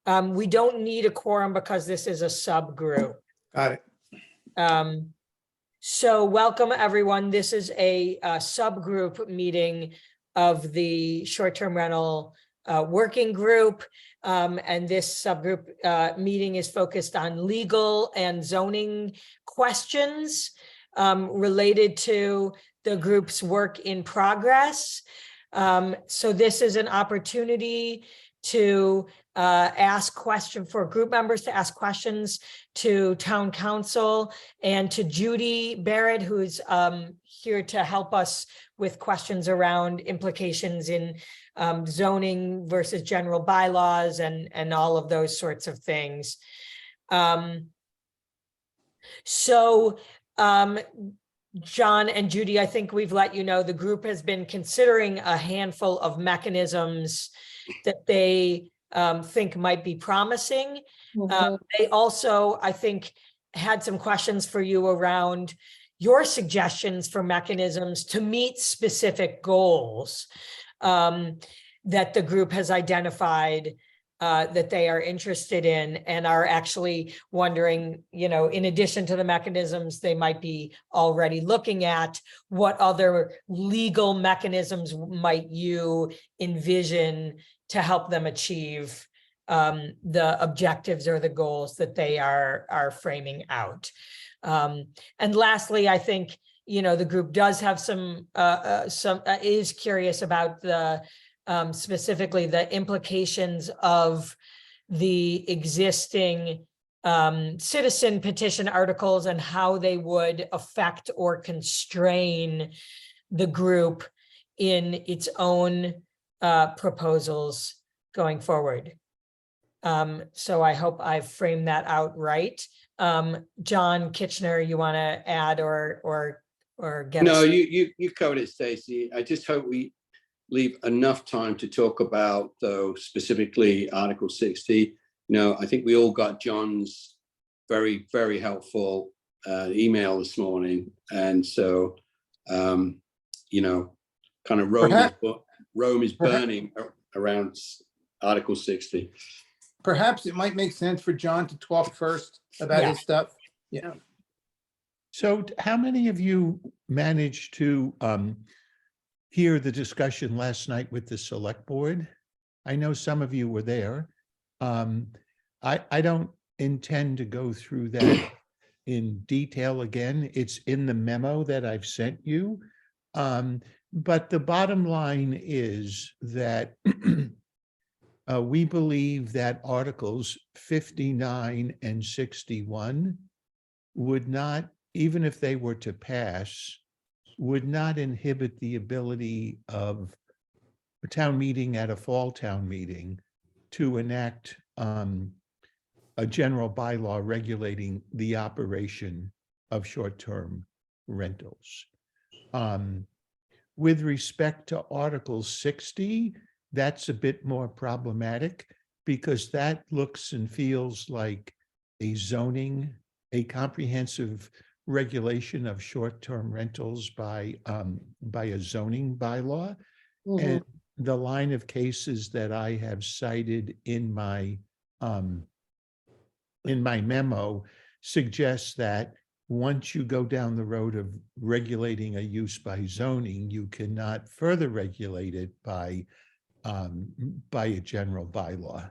We don't need a quorum because this is a subgroup. Got it. So welcome, everyone. This is a subgroup meeting of the short-term rental working group. And this subgroup meeting is focused on legal and zoning questions related to the group's work in progress. So this is an opportunity to ask questions for group members to ask questions to town council and to Judy Barrett, who's here to help us with questions around implications in zoning versus general bylaws and all of those sorts of things. John and Judy, I think we've let you know the group has been considering a handful of mechanisms that they think might be promising. They also, I think, had some questions for you around your suggestions for mechanisms to meet specific goals that the group has identified that they are interested in, and are actually wondering, you know, in addition to the mechanisms they might be already looking at, what other legal mechanisms might you envision to help them achieve the objectives or the goals that they are framing out. And lastly, I think, you know, the group does have some is curious about the specifically the implications of the existing citizen petition articles and how they would affect or constrain the group in its own proposals going forward. So I hope I've framed that out right. John Kitchener, you want to add or get No, us? you covered it, Stacey. I just hope we leave enough time to talk about, though, specifically Article 60. You know, I think we all got John's very, very helpful email this morning. And so, you know, kind of Rome is burning around Article 60. Perhaps it might make sense for John to talk first about his stuff. Yeah. So how many of you managed to hear the discussion last night with the select board? I know some of you were there. I don't intend to go through that in detail again. It's in the memo that I've sent you. But the bottom line is that we believe that Articles 59 and 61 would not, even if they were to pass, would not inhibit the ability of a town meeting at a fall town meeting to enact a general bylaw regulating the operation of short-term rentals. With respect to Article 60, that's a bit more problematic because that looks and feels like a zoning, a comprehensive regulation of short-term rentals by a zoning bylaw. And the line of cases that I have cited in my memo suggests that once you go down the road of regulating a use by zoning, you cannot further regulate it by a general bylaw.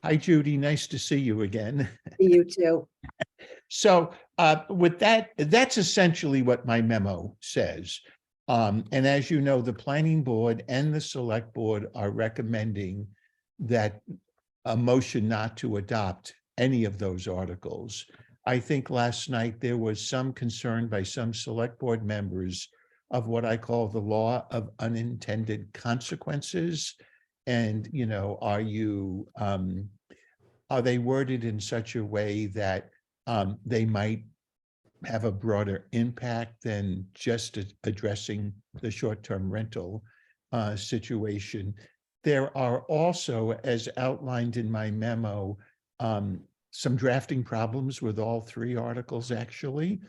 Hi, Judy. Nice to see you again. You too. So with that, that's essentially what my memo says. And as you know, the planning board and the select board are recommending that a motion not to adopt any of those articles. I think last night there was some concern by some select board members of what I call the law of unintended consequences. And, you know, are they worded in such a way that they might have a broader impact than just addressing the short-term rental situation? There are also, as outlined in my memo, some drafting problems with all three articles, actually,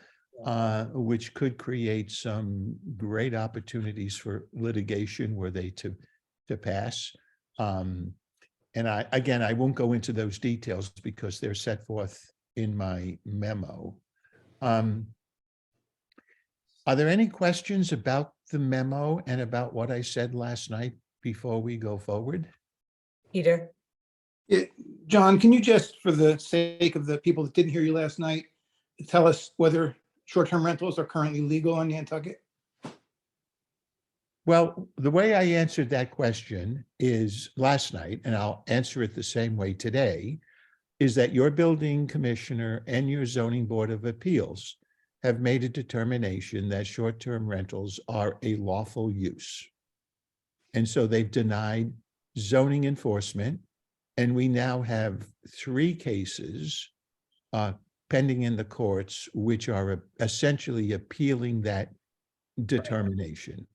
which could create some great opportunities for litigation were they to pass. And I won't go into those details because they're set forth in my memo. Are there any questions about the memo and about what I said last night before we go forward? Peter? Yeah, John, can you just, for the sake of the people that didn't hear you last night, tell us whether short-term rentals are currently legal on Nantucket? Well, the way I answered that question is last night, and I'll answer it the same way today, is that your building commissioner and your zoning board of appeals have made a determination that short-term rentals are a lawful use. And so they've denied zoning enforcement. And we now have 3 cases pending in the courts, which are essentially appealing that determination.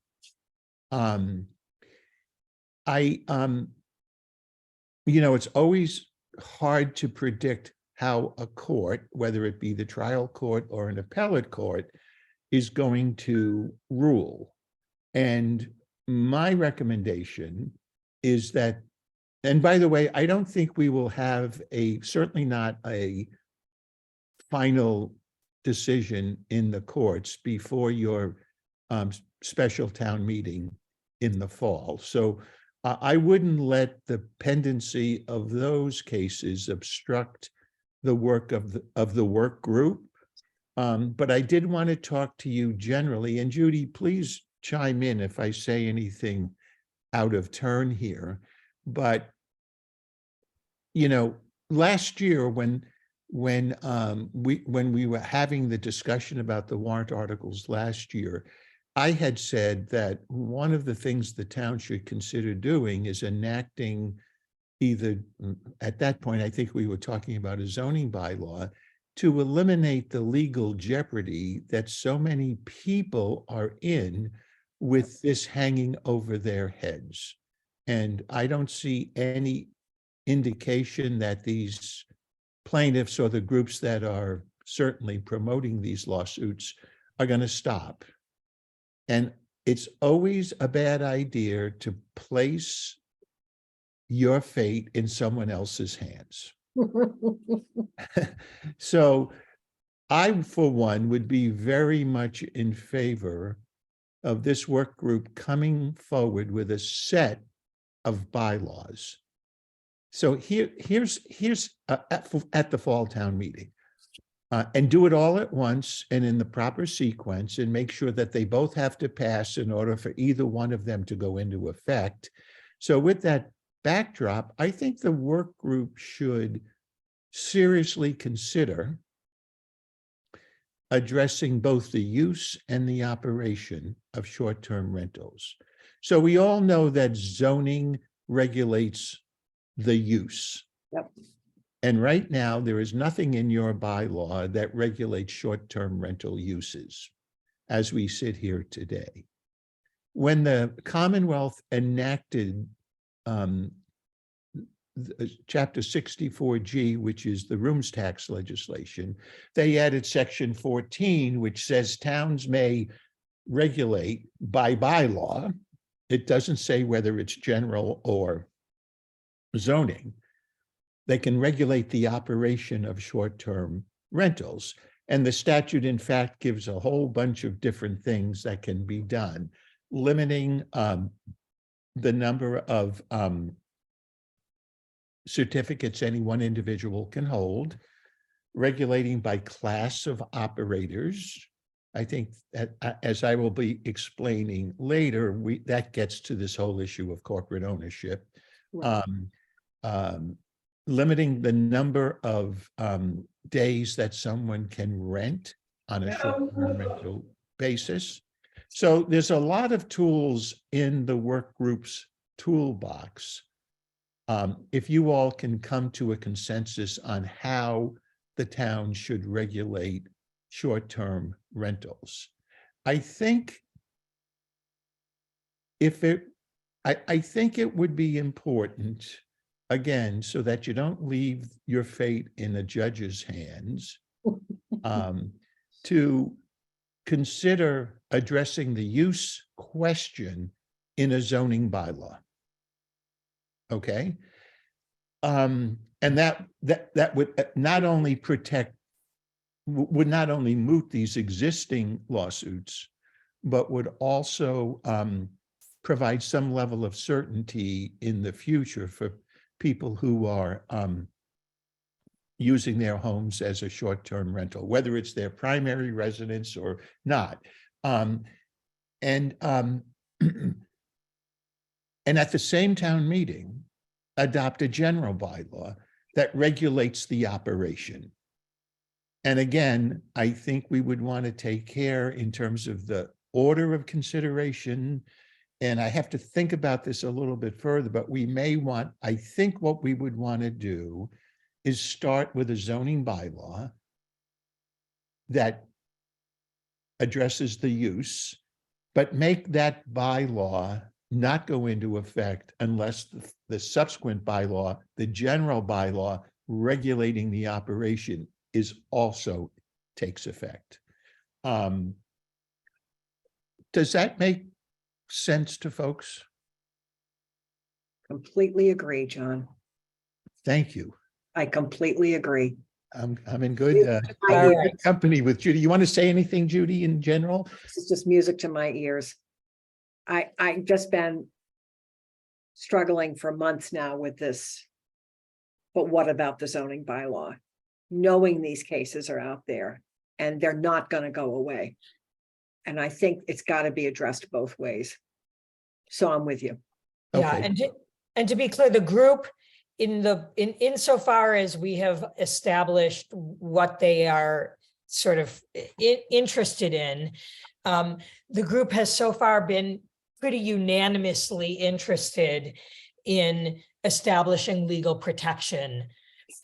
It's always hard to predict how a court, whether it be the trial court or an appellate court, is going to rule. And my recommendation is that, and by the way, I don't think we will have certainly not a final decision in the courts before your special town meeting in the fall. So I wouldn't let the pendency of those cases obstruct the work of the work group. But I did want to talk to you generally, and Judy, please chime in if I say anything out of turn here. But last year when we were having the discussion about the warrant articles last year, I had said that one of the things the town should consider doing is enacting either, at that point, I think we were talking about a zoning bylaw to eliminate the legal jeopardy that so many people are in with this hanging over their heads. And I don't see any indication that these plaintiffs or the groups that are certainly promoting these lawsuits are going to stop. And it's always a bad idea to place your fate in someone else's hands. So I, for one, would be very much in favor of this work group coming forward with a set of bylaws. So here's at the fall town meeting, and do it all at once and in the proper sequence, and make sure that they both have to pass in order for either one of them to go into effect. So with that backdrop, I think the work group should seriously consider addressing both the use and the operation of short-term rentals. So we all know that zoning regulates the use. Yep. And right now, there is nothing in your bylaw that regulates short-term rental uses as we sit here today. When the Commonwealth enacted Chapter 64G, which is the rooms tax legislation, they added Section 14, which says towns may regulate by bylaw. It doesn't say whether it's general or zoning. They can regulate the operation of short-term rentals. And the statute, in fact, gives a whole bunch of different things that can be done, limiting the number of certificates any one individual can hold, regulating by class of operators. I think that, as I will be explaining later, that gets to this whole issue of corporate ownership. Right. Limiting the number of days that someone can rent on a short-term rental basis. So there's a lot of tools in the work group's toolbox. If you all can come to a consensus on how the town should regulate short-term rentals. I think I think it would be important, again, so that you don't leave your fate in a judge's hands, to consider addressing the use question in a zoning bylaw. Okay. And that would not only would not only moot these existing lawsuits, but would also provide some level of certainty in the future for people who are using their homes as a short-term rental, whether it's their primary residence or not. And at the same town meeting, adopt a general bylaw that regulates the operation. And again, I think we would want to take care in terms of the order of consideration. And I have to think about this a little bit further, but we may want, I think what we would want to do is start with a zoning bylaw that addresses the use, but make that bylaw not go into effect unless the subsequent bylaw, the general bylaw regulating the operation, is also takes effect. Does that make sense to folks? Completely agree, John. Thank you. I completely agree. I'm in good All right. company with Judy. You want to say anything, Judy, in general? This is just music to my ears. I just been struggling for months now with this. But what about the zoning bylaw? Knowing these cases are out there and they're not going to go away. And I think it's got to be addressed both ways. So I'm with you. Yeah, Okay. and to be clear, the group insofar as we have established what they are sort of interested in, the group has so far been pretty unanimously interested in establishing legal protection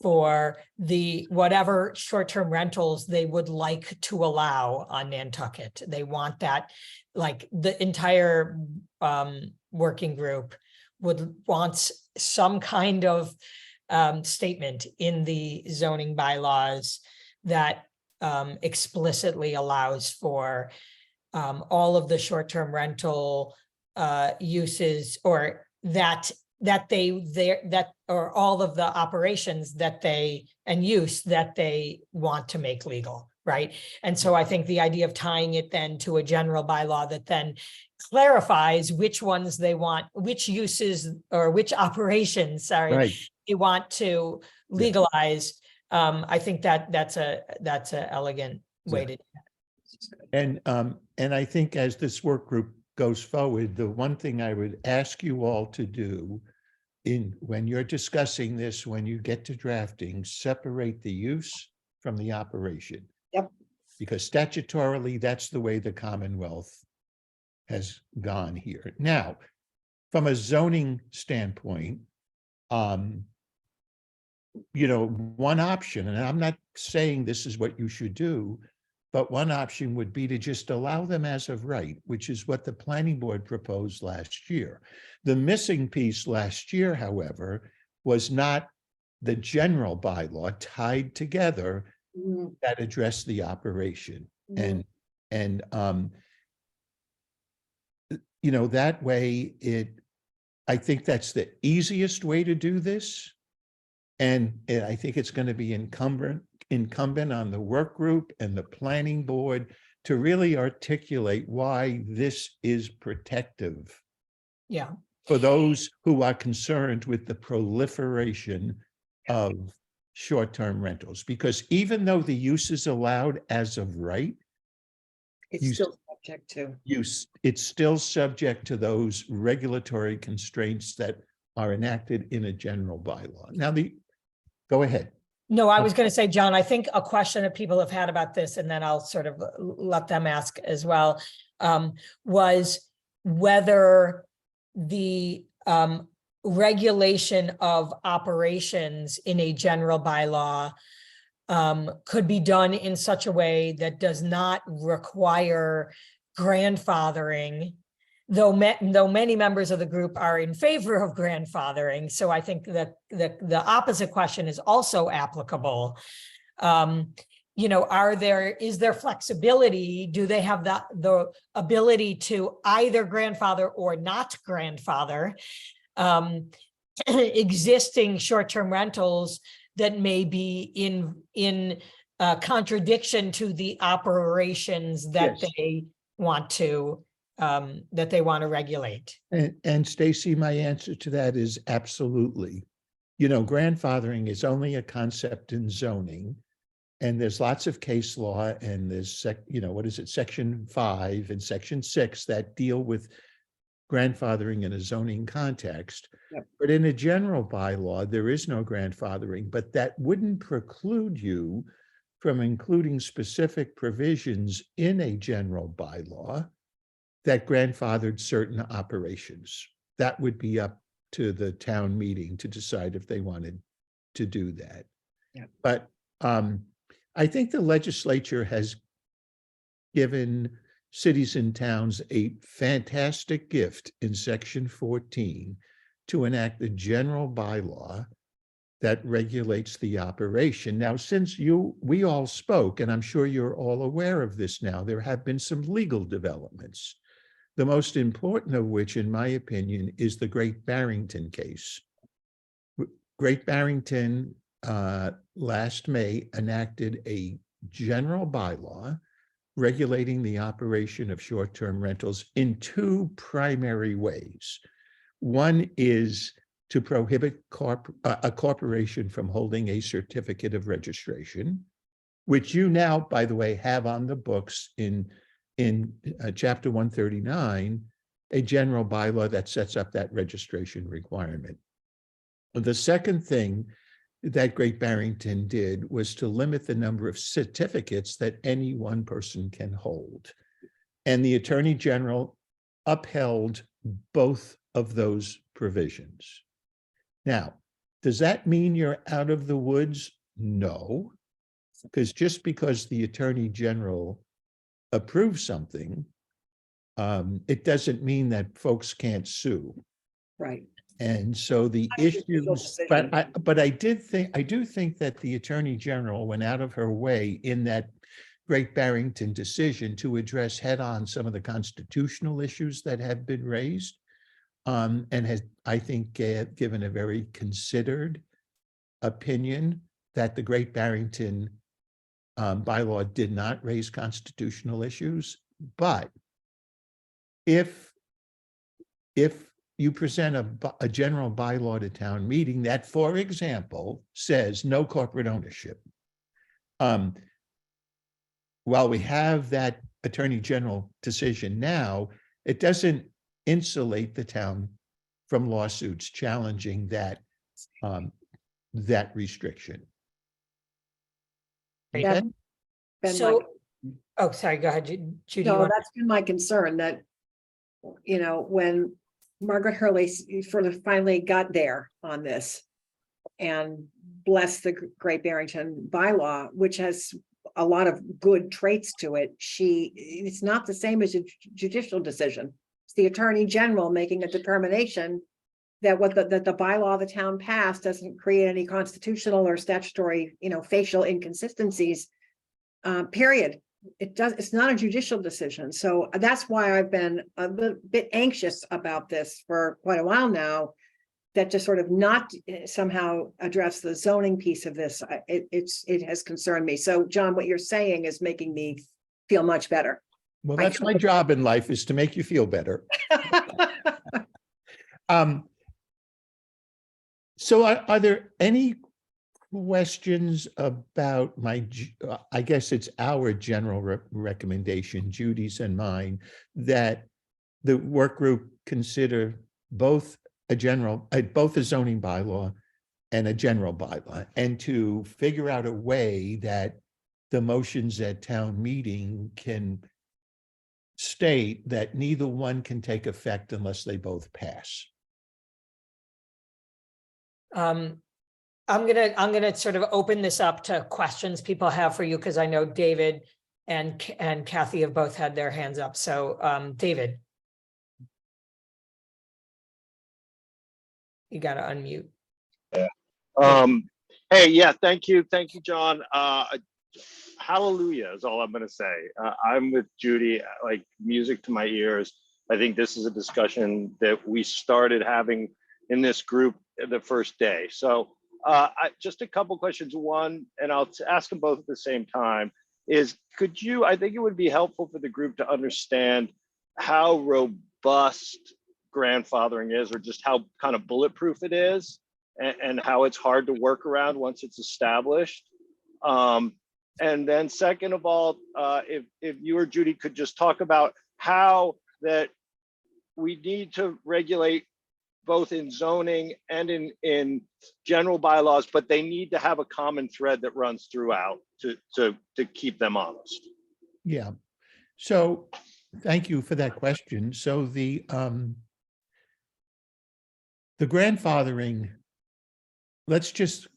for the whatever short-term rentals they would like to allow on Nantucket. They want that, like the entire working group wants some kind of statement in the zoning bylaws that explicitly allows for all of the short-term rental uses, or that or all of the operations that they and use that they want to make legal, right? And so I think the idea of tying it then to a general bylaw that then clarifies which ones they want, which uses or which operations, sorry, Right. they want to legalize. I think that's a elegant way to do that. And I think as this work group goes forward, the one thing I would ask you all to do when you're discussing this, when you get to drafting, separate the use from the operation. Yep. Because statutorily, that's the way the Commonwealth has gone here. Now, from a zoning standpoint, one option, and I'm not saying this is what you should do, but one option would be to just allow them as of right, which is what the planning board proposed last year. The missing piece last year, however, was not the general bylaw tied together that addressed the operation. And that way I think that's the easiest way to do this. And I think it's going to be incumbent on the work group and the planning board to really articulate why this is protective. Yeah. For those who are concerned with the proliferation of short-term rentals, because even though the use is allowed as of right, It's still subject to it's still subject to those regulatory constraints that are enacted in a general bylaw. Now, go ahead. No, I was going to say, John, I think a question that people have had about this, and then I'll sort of let them ask as well, was whether the regulation of operations in a general bylaw could be done in such a way that does not require grandfathering, though many members of the group are in favor of grandfathering. So I think that the opposite question is also applicable. Is there flexibility? Do they have the ability to either grandfather or not grandfather? existing short-term rentals that may be in contradiction to the operations that Yes. they want to regulate. And Stacy, my answer to that is absolutely. You know, grandfathering is only a concept in zoning. And there's lots of case law and there's what is it, Section 5 and Section 6 that deal with grandfathering in a zoning context. Yep. But in a general bylaw, there is no grandfathering, but that wouldn't preclude you from including specific provisions in a general bylaw that grandfathered certain operations. That would be up to the town meeting to decide if they wanted to do that. Yeah. But I think the legislature has given cities and towns a fantastic gift in Section 14 to enact a general bylaw that regulates the operation. Now, since we all spoke, and I'm sure you're all aware of this now, there have been some legal developments. The most important of which, in my opinion, is the Great Barrington case. Great Barrington last May enacted a general bylaw regulating the operation of short-term rentals in two primary ways. One is to prohibit a corporation from holding a certificate of registration, which you now, by the way, have on the books in Chapter 139, a general bylaw that sets up that registration requirement. The second thing that Great Barrington did was to limit the number of certificates that any one person can hold. And the Attorney General upheld both of those provisions. Now, does that mean you're out of the woods? No, because just because the Attorney General approves something, it doesn't mean that folks can't sue. Right. And so the issues, but I do think that the Attorney General went out of her way in that Great Barrington decision to address head-on some of the constitutional issues that have been raised, and has, I think, given a very considered opinion that the Great Barrington bylaw did not raise constitutional issues. But if you present a general bylaw to town meeting that, for example, says no corporate ownership, while we have that Attorney General decision now, it doesn't insulate the town from lawsuits challenging that restriction. Right. Okay? Been So, oh, sorry, go ahead, Judy. you No, want- that's been my concern that, when Margaret Hurley sort of finally got there on this and blessed the Great Barrington bylaw, which has a lot of good traits to it, it's not the same as a judicial decision. It's the Attorney General making a determination that that the bylaw the town passed doesn't create any constitutional or statutory, facial inconsistencies, period. It's not a judicial decision. So that's why I've been a bit anxious about this for quite a while now, that to sort of not somehow address the zoning piece of this, it has concerned me. So John, what you're saying is making me feel much better. Well, that's my job in life, is to make you feel better. So are there any questions about I guess it's our general recommendation, Judy's and mine, that the work group consider both a zoning bylaw and a general bylaw, and to figure out a way that the motions at town meeting can state that neither one can take effect unless they both pass? I'm gonna sort of open this up to questions people have for you, because I know David and Kathy have both had their hands up. So David. You gotta unmute. Hey, yeah, thank you, John. Hallelujah is all I'm going to say. I'm with Judy, like music to my ears. I think this is a discussion that we started having in this group the first day. So just a couple questions. One, and I'll ask them both at the same time, is could you, I think it would be helpful for the group to understand how robust grandfathering is, or just how kind of bulletproof it is, and how it's hard to work around once it's established. And then second of all, if you or Judy could just talk about how that we need to regulate both in zoning and in general bylaws, but they need to have a common thread that runs throughout to keep them honest. Yeah. So thank you for that question. So the grandfathering, let's just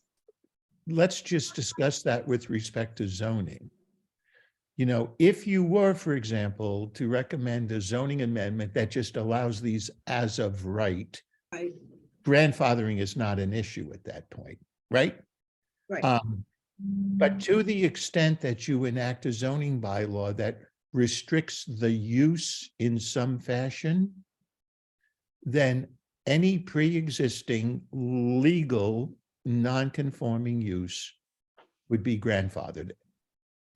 discuss that with respect to zoning. You know, if you were, for example, to recommend a zoning amendment that just allows these as of right, Right. grandfathering is not an issue at that point, right? Right. But to the extent that you enact a zoning bylaw that restricts the use in some fashion, then any pre-existing legal non-conforming use would be grandfathered,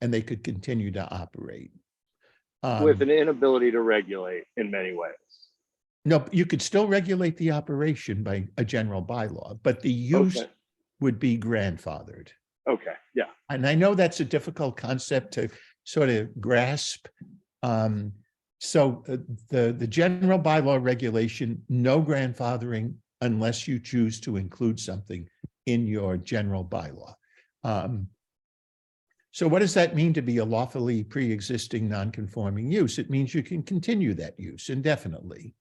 and they could continue to operate. With an inability to regulate in many ways. No, you could still regulate the operation by a general bylaw, but the use Okay. would be grandfathered. Okay, yeah. And I know that's a difficult concept to sort of grasp. So the general bylaw regulation, no grandfathering unless you choose to include something in your general bylaw. So what does that mean to be a lawfully pre-existing non-conforming use? It means you can continue that use indefinitely.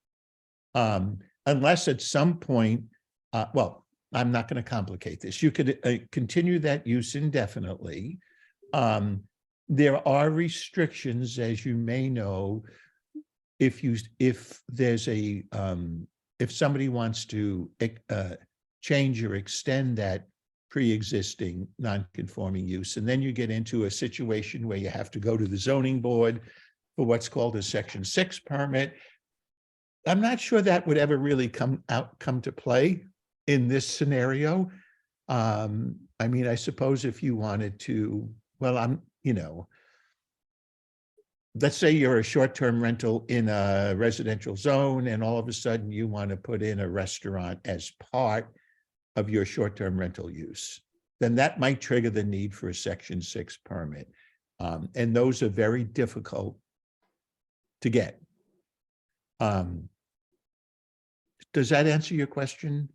Unless at some point, well, I'm not going to complicate this. You could continue that use indefinitely. There are restrictions, as you may know, if there's a if somebody wants to change or extend that pre-existing non-conforming use, and then you get into a situation where you have to go to the zoning board for what's called a Section 6 permit. I'm not sure that would ever really come to play in this scenario. I mean, I suppose if you wanted to, well, let's say you're a short-term rental in a residential zone, and all of a sudden you want to put in a restaurant as part of your short-term rental use, then that might trigger the need for a Section 6 permit. And those are very difficult to get. Does that answer your question?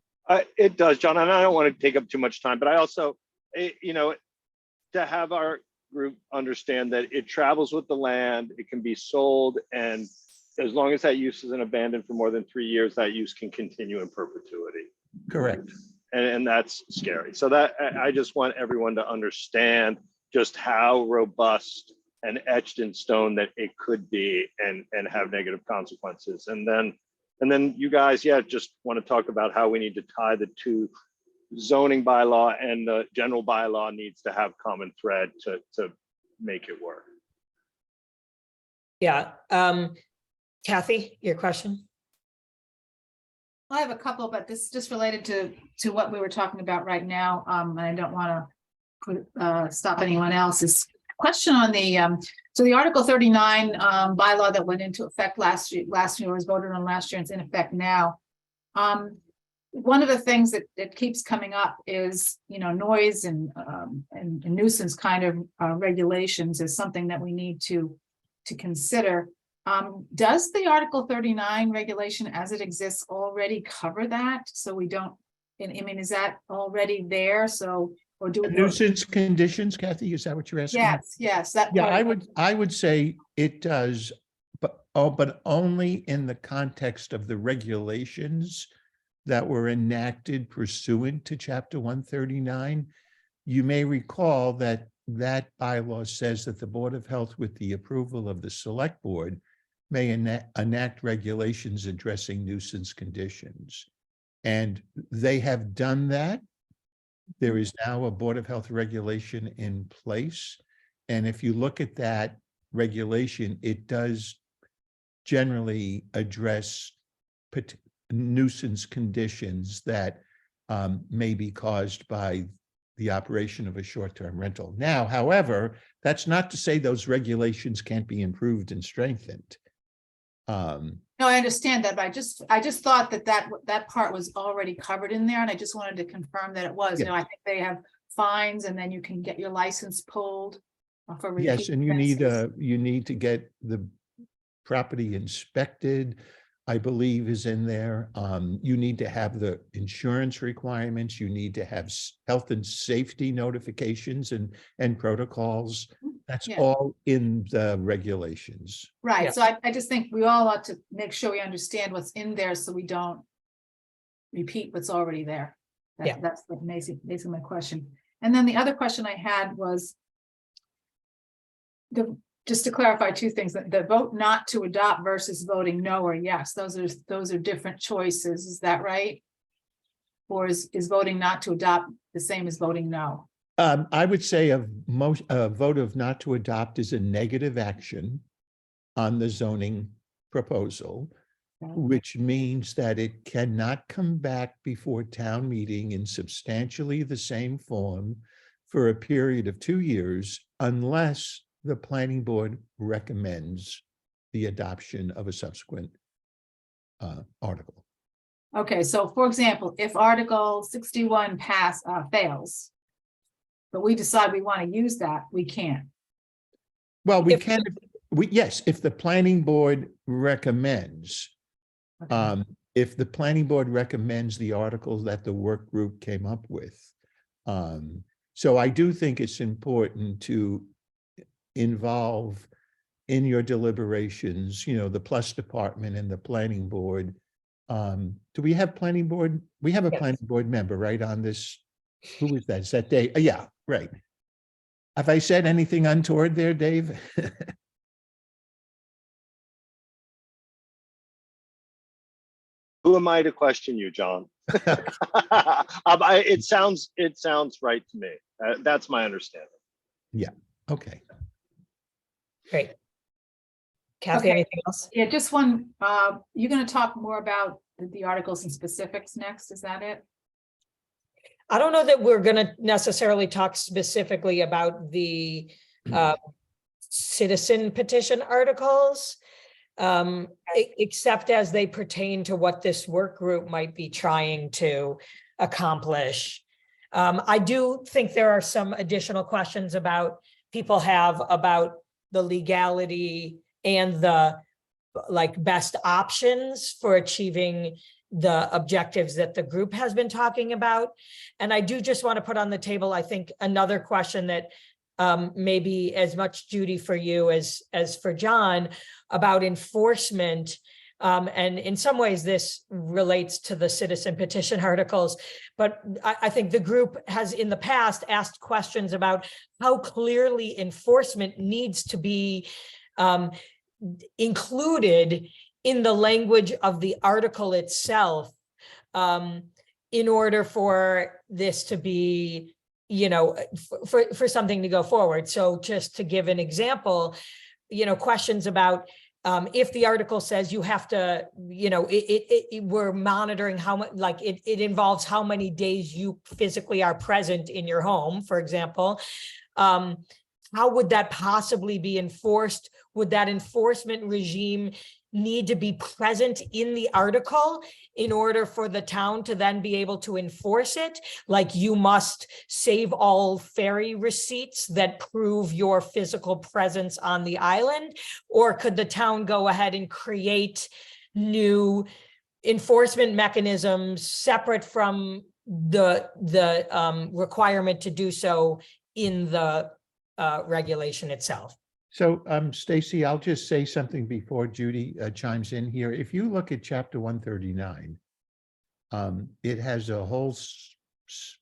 It does, John, and I don't want to take up too much time, but I also, to have our group understand that it travels with the land, it can be sold, and as long as that use isn't abandoned for more than 3 years, that use can continue in perpetuity. Correct. And that's scary. So that I just want everyone to understand just how robust and etched in stone that it could be, and have negative consequences. And then you guys, yeah, just want to talk about how we need to tie the two zoning bylaw, and the general bylaw needs to have common thread to make it work. Yeah. Kathy, your question? I have a couple, but this is just related to what we were talking about right now. And I don't want to stop anyone else's question on the so the Article 39 bylaw that went into effect last year was voted on last year and it's in effect now. One of the things that keeps coming up is, noise and nuisance kind of regulations is something that we need to consider. Does the Article 39 regulation as it exists already cover that? So we don't, I mean, is that already there? So, or do Nuisance conditions, Kathy, is that what you're asking? Yes, that. Yeah, part. I would say it does, but only in the context of the regulations that were enacted pursuant to Chapter 139. You may recall that bylaw says that the Board of Health, with the approval of the Select Board, may enact regulations addressing nuisance conditions. And they have done that. There is now a Board of Health regulation in place. And if you look at that regulation, it does generally address nuisance conditions that may be caused by the operation of a short-term rental. Now, however, that's not to say those regulations can't be improved and strengthened. No, I understand that, but I just thought that part was already covered in there, and I just wanted to confirm that it was. You know, I think they have fines, and then you can get your license pulled for Yes, repeat and offenses. you need to get the property inspected, I believe is in there. You need to have the insurance requirements. You need to have health and safety notifications and protocols. That's Yeah. all in the regulations. Right, Yeah. so I just think we all ought to make sure we understand what's in there so we don't repeat what's already there. Yeah. That's what basically my question. And then the other question I had was just to clarify two things, that the vote not to adopt versus voting no or yes, those are different choices, is that right? Or is voting not to adopt the same as voting no? I would say a vote of not to adopt is a negative action on the zoning proposal, which means that it cannot come back before town meeting in substantially the same form for a period of 2 years unless the planning board recommends the adoption of a subsequent article. Okay, so for example, if Article 61 fails, but we decide we want to use that, we can't. Well, we If- can, yes, if the planning board recommends, Okay. if the planning board recommends the articles that the work group came up with. So I do think it's important to involve in your deliberations, you know, the plus department and the planning board. Do we have planning board? We have a Yes. planning board member, right, on this? Who is that? Is that Dave? Yeah, right. Have I said anything untoward there, Dave? Who am I to question you, John? It sounds right to me. That's my understanding. Okay. Great. Kathy, Okay. anything else? Yeah, just one, you're gonna talk more about the articles and specifics next, is that it? I don't know that we're going to necessarily talk specifically about the citizen petition articles, except as they pertain to what this work group might be trying to accomplish. I do think there are some additional questions people have about the legality and the best options for achieving the objectives that the group has been talking about. And I do just want to put on the table, I think, another question that may be as much, Judy, for you as for John, about enforcement. And in some ways, this relates to the citizen petition articles, but I think the group has in the past asked questions about how clearly enforcement needs to be included in the language of the article itself, in order for this to be, you know, for something to go forward. So just to give an example, you know, questions about if the article says you have to, you know, we're monitoring how much, like it involves how many days you physically are present in your home, for example. How would that possibly be enforced? Would that enforcement regime need to be present in the article in order for the town to then be able to enforce it? Like you must save all ferry receipts that prove your physical presence on the island? Or could the town go ahead and create new enforcement mechanisms separate from the requirement to do so in the regulation itself? So, Stacy, I'll just say something before Judy chimes in here. If you look at chapter 139, it has a whole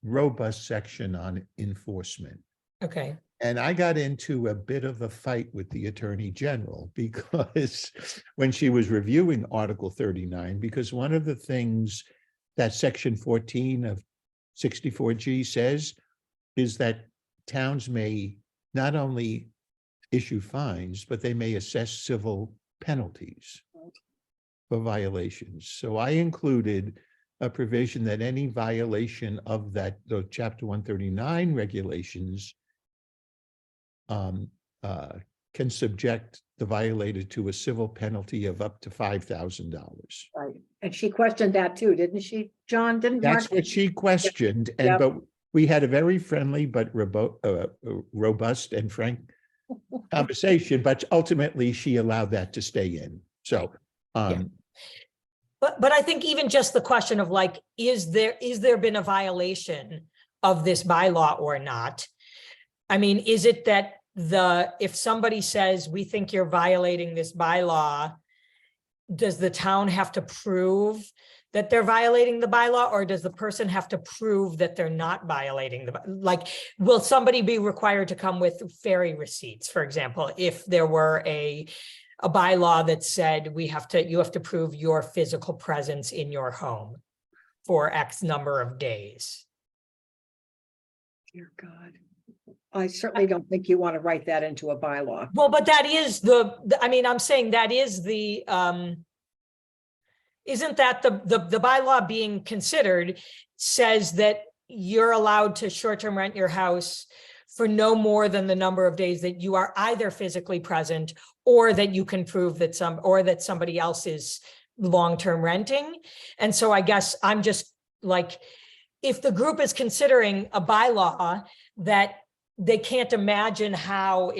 robust section on enforcement. Okay. And I got into a bit of a fight with the Attorney General because when she was reviewing Article 39, because one of the things that Section 14 of 64G says is that towns may not only issue fines, but they may assess civil penalties for violations. So I included a provision that any violation of the chapter 139 regulations can subject the violator to a civil penalty of up to $5,000. Right. And she questioned that too, didn't she? John, didn't Mark? That's what she questioned, and Yep. but we had a very friendly but robust and frank conversation, but ultimately she allowed that to stay in. So, But I think even just the question of like, is there been a violation of this bylaw or not? I mean, is it that if somebody says, we think you're violating this bylaw, does the town have to prove that they're violating the bylaw, or does the person have to prove that they're not violating like, will somebody be required to come with ferry receipts, for example, if there were a bylaw that said you have to prove your physical presence in your home for X number of days? Dear God. I certainly don't think you want to write that into a bylaw. Well, but that is I mean, I'm saying that is the, isn't that the bylaw being considered says that you're allowed to short-term rent your house for no more than the number of days that you are either physically present or that you can prove that somebody else is long-term renting. And so I guess I'm just like, if the group is considering a bylaw that they can't imagine how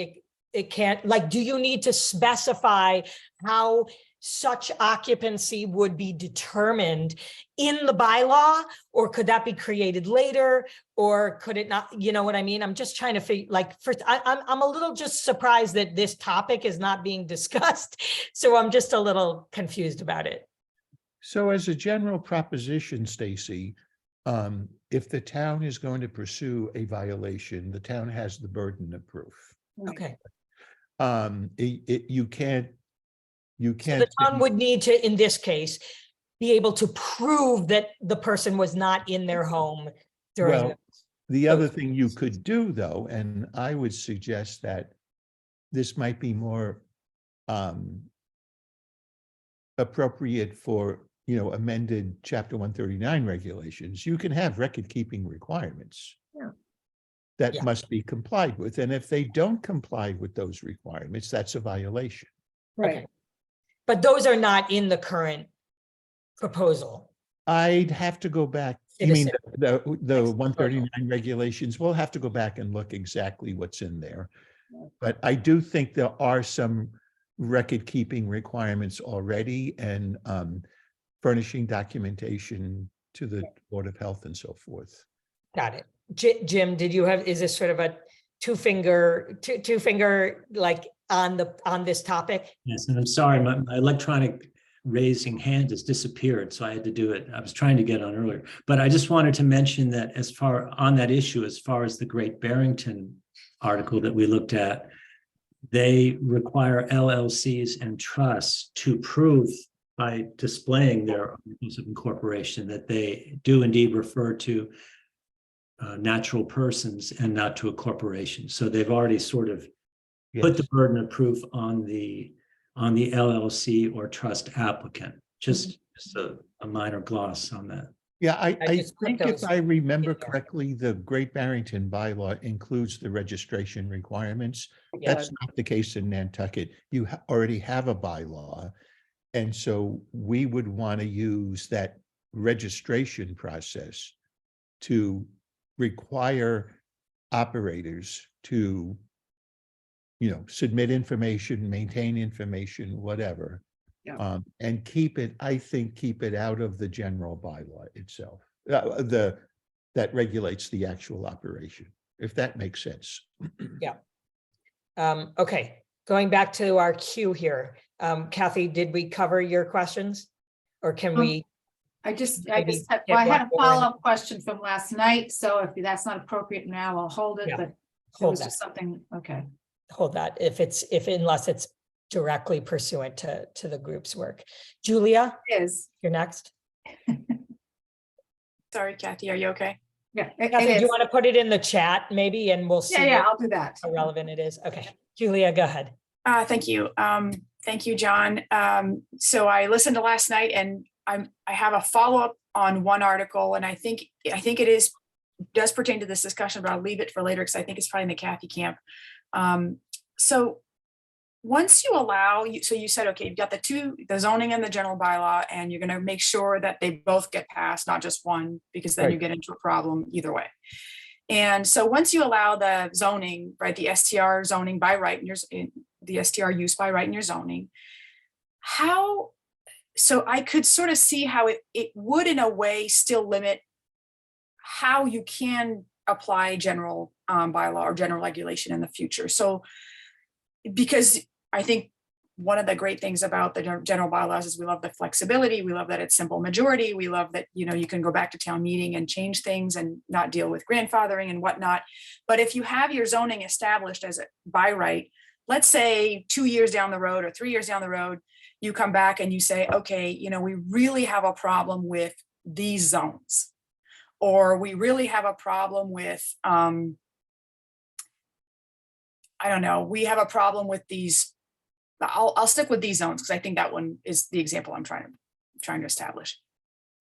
it can't, like, do you need to specify how such occupancy would be determined in the bylaw, or could that be created later, or could it not? You know what I mean? I'm just trying to figure, like, first, I'm a little just surprised that this topic is not being discussed. So I'm just a little confused about it. so as a general proposition, Stacy, if the town is going to pursue a violation, the town has the burden of proof. Okay. You can't. So the town would need to, in this case, be able to prove that the person was not in their home during. Well, the other thing you could do, though, and I would suggest that this might be more appropriate for, amended chapter 139 regulations. You can have record keeping requirements. Yeah. That Yeah. must be complied with. And if they don't comply with those requirements, that's a violation. Right. Okay. But those are not in the current proposal. I'd have to go back. You mean the Next 139 regulations? We'll have to go back and look exactly what's in there. But I do think there are some record keeping requirements already, and furnishing documentation to the Board of Health and so forth. Got it. Jim, is this sort of a two finger like on this topic? Yes, and I'm sorry, my electronic raising hand has disappeared, so I had to do it. I was trying to get on earlier, but I just wanted to mention that as far on that issue, as far as the Great Barrington article that we looked at, they require LLCs and trusts to prove by displaying their articles of incorporation that they do indeed refer to natural persons and not to a corporation. So they've already sort of put the burden of proof on the LLC or trust applicant. Just a minor gloss on that. Yeah, I just put think if those I remember in there. correctly, the Great Barrington bylaw includes the registration requirements. Yeah. That's not the case in Nantucket. You already have a bylaw. And so we would want to use that registration process to require operators to, submit information, maintain information, whatever. Yeah. And keep it out of the general bylaw itself, that regulates the actual operation, if that makes sense. Yeah. Okay, going back to our queue here. Kathy, did we cover your questions? Or can we? I had get a one more in? follow-up question from last night, so if that's not appropriate now, I'll hold it, Yeah, but it hold was that. just something, okay. Hold that, unless it's directly pursuant to the group's work. Julia, Is, you're next. Sorry, Kathy, are you okay? yeah, Kathy, it do you is. want to put it in the chat maybe, and we'll see Yeah, I'll do that. how relevant it is? Okay, Julia, go ahead. Thank you. Thank you, John. So I listened to last night, and I have a follow-up on one article, and I think does pertain to this discussion, but I'll leave it for later because I think it's probably in the Kathy camp. So once you allow, so you said, okay, you've got the zoning and the general bylaw, and you're going to make sure that they both get passed, not just one, because then you Right. get into a problem either way. And so once you allow the zoning, right, the STR zoning by right, the STR use by right in your zoning, so I could sort of see how it would in a way still limit how you can apply general bylaw or general regulation in the future. So, because I think one of the great things about the general bylaws is we love the flexibility. We love that it's simple majority. We love that, you can go back to town meeting and change things and not deal with grandfathering and whatnot. But if you have your zoning established as a by right, let's say 2 years down the road or 3 years down the road, you come back and you say, okay, we really have a problem with these zones, or we really have a problem with, I don't know, we have a problem with these. I'll stick with these zones because I think that one is the example I'm trying to establish.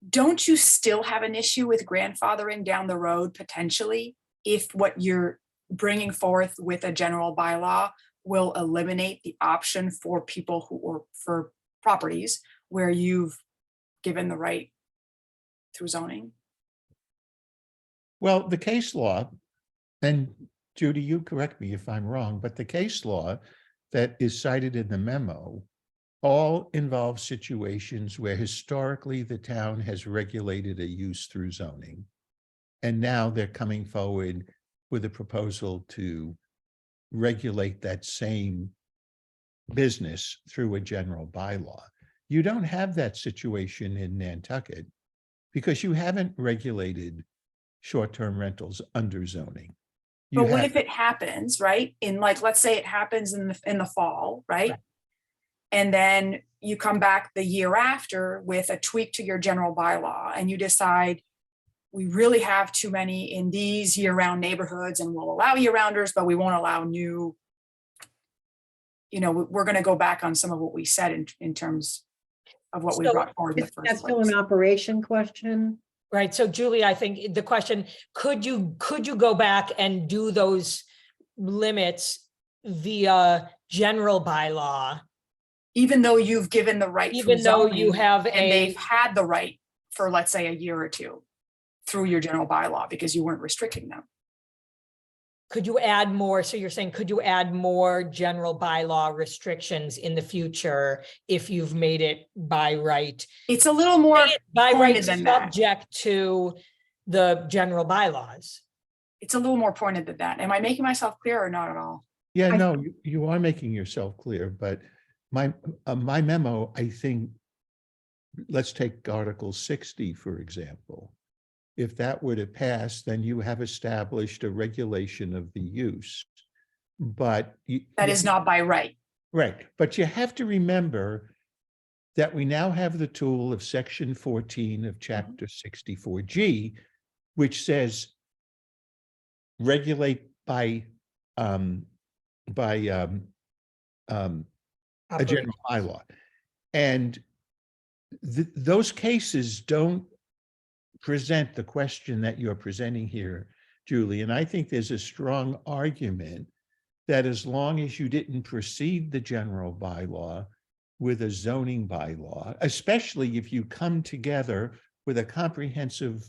Don't you still have an issue with grandfathering down the road potentially if what you're bringing forth with a general bylaw will eliminate the option for people or for properties where you've given the right through zoning? Well, the case law, and Judy, you correct me if I'm wrong, but the case law that is cited in the memo all involve situations where historically the town has regulated a use through zoning. And now they're coming forward with a proposal to regulate that same business through a general bylaw. You don't have that situation in Nantucket because you haven't regulated short-term rentals under zoning. But what if it happens, right? Let's say it happens in the fall, right? And then you come back the year after with a tweak to your general bylaw and you decide we really have too many in these year-round neighborhoods and we'll allow year-rounders, but we won't allow new. We're going to go back on some of what we said in terms of what we brought forward in the first That's still place. an operation question. Right, so Julie, I think the question, could you go back and do those limits via general bylaw? Even though you've given the right. Even through though zoning, you have and they've had the right for, let's say, a year or two through your general bylaw because you weren't restricting them. Could you add more? So you're saying, could you add more general bylaw restrictions in the future if you've made it by right? It's a little more By right, pointed than that. subject to the general bylaws. It's a little more pointed than that. Am I making myself clear or not at all? Yeah, no, you are making yourself clear, but my memo, I think, let's take Article 60, for example. If that were to pass, then you have established a regulation of the use. But That is not by right. right. But you have to remember that we now have the tool of Section 14 of Chapter 64G, which says regulate by a general bylaw. And those cases don't present the question that you're presenting here, Julie. And I think there's a strong argument that as long as you didn't precede the general bylaw with a zoning bylaw, especially if you come together with a comprehensive